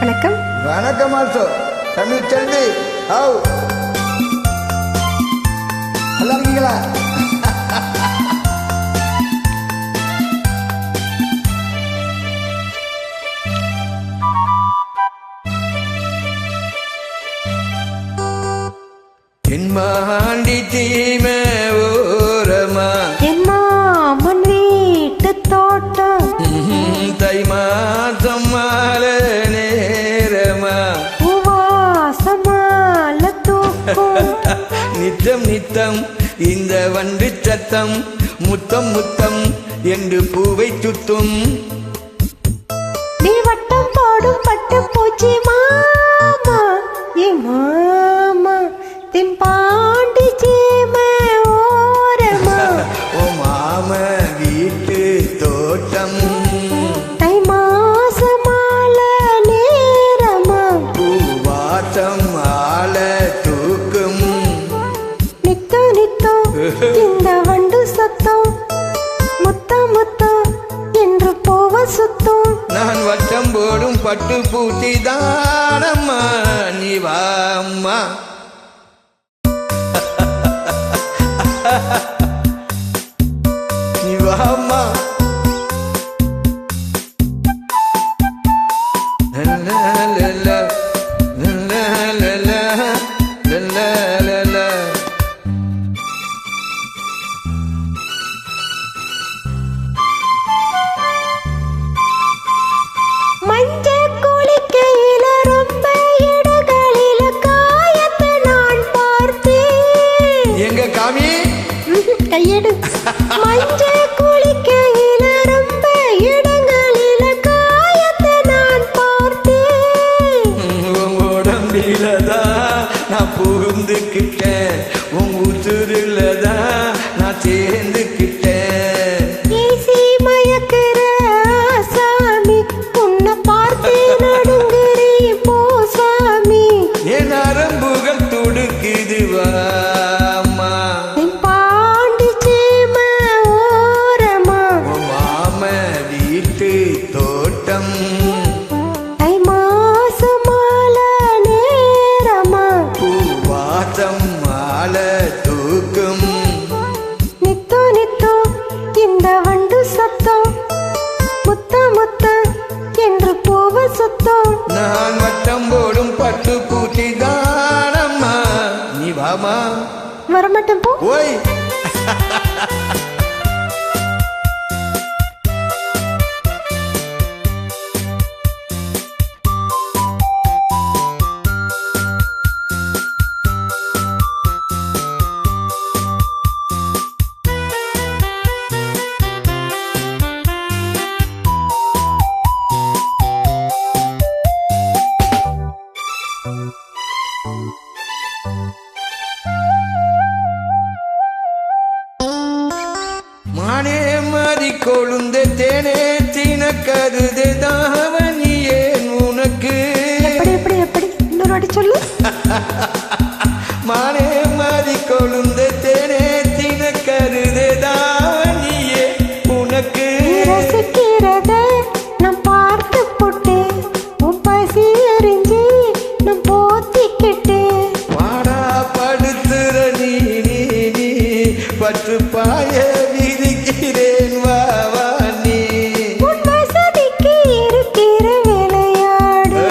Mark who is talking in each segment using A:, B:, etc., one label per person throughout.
A: வணக்கம்.
B: வணக்கம் also. Tamil Selvi, have நல்லா இருக்கீங்களா? என்மாண்டி தீமை ஓரமா
A: என் மாமன் வீட்டு தோட்டம்
B: தை மாசம் மாலை நேரமா
A: உவாசமால தூக்கும்
B: நித்தம் நித்தம் இந்த வண்டு சத்தம் முத்தம் முத்தம் என்று பூவை சுத்தும்.
A: நீ வட்டம் போடும் பட்டு பூச்சி மாமா ஏ மாமா தென்பாண்டி சீமை ஓரமா
B: ஓ மாம வீட்டு தோட்டம்
A: தை மாசமால நேரமா
B: பூவாட்டம் ஆள தூக்கும்.
A: நித்தோ நித்தோ இந்த வண்டு சத்தம் முத்தம் முத்தம் என்று போவ சுத்தம்.
B: நான் வட்டம் போடும் பட்டு பூச்சி தானம்மா நீ வாம்மா. நீ வாம்மா. லல்லா லல்லா, லல்லா லல்லா, லல்லா லல்லா.
A: மஞ்ச குளிக்கையில ரொம்ப இடங்களில காயத்தை நான் பார்த்தேன்.
B: எங்க காமி
A: கையெடு. மஞ்ச குளிக்கையில ரொம்ப இடங்களில காயத்தை நான் பார்த்தேன்.
B: உன் உடம்பிலதான் நான் புகுந்துக்கிட்டேன், உன் உசுருலதான் நான் சேர்ந்துக்கிட்டேன்.
A: ஏசி மயக்கிற சாமி உன்னை பார்த்து நடுங்குறேன் போ சாமி.
B: என் நரம்புகள் துடுக்குது வாம்மா.
A: தென்பாண்டி சீமை ஓரமா
B: உன் மாம வீட்டு தோட்டம்
A: தை மாசமால நேரமா
B: பூவாசம் மாலை தூக்கும்.
A: நித்தோ நித்தோ இந்த வண்டு சத்தம் முத்த முத்த என்று போவ சுத்தம்.
B: நான் வட்டம் போடும் பட்டு பூச்சி தானம்மா நீ வாமா.
A: வரமாட்டேன் போ.
B: ஓய் மானே மாறி கொழுந்த தேனே தின கருது தாவணி ஏன் உனக்கு.
A: எப்படி எப்படி எப்படி இன்னொரு வாட்டி சொல்லு.
B: மானே மாறி கொழுந்த தேனே தின கருது தாவணி ஏன் உனக்கு.
A: நீ ரசிக்கிறத நான் பார்த்து போட்டேன், உன் பசி அறிஞ்சு நான் போத்திக்கிட்டேன்.
B: பாடா படுத்துற நீ நீ நீ பற்று பாய விதிக்கிறேன் வா வா நீ.
A: உன் வசதிக்கு இருக்கிற விளையாடு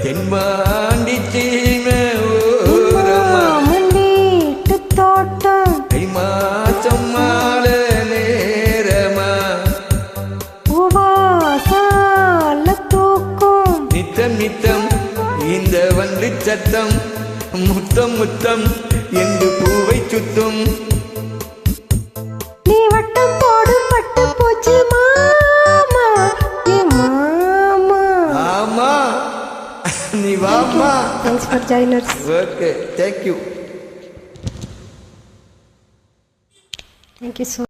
B: தென்பாண்டி சீமை ஓரமா
A: மாமன் வீட்டு தோட்டம்
B: தை மாசம் மாலை நேரமா
A: உவாசால தூக்கும்.
B: நித்தம் நித்தம் இந்த வண்டு சத்தம் முத்தம் முத்தம் என்று பூவை சுத்தும்.
A: நீ வட்டம் போடும் பட்டு பூச்சி மாமா ஏ மாமா.
B: ஆமா நீ வாமா.
A: Thanks for joining us.
B: Okay, thank you.
A: Thank you so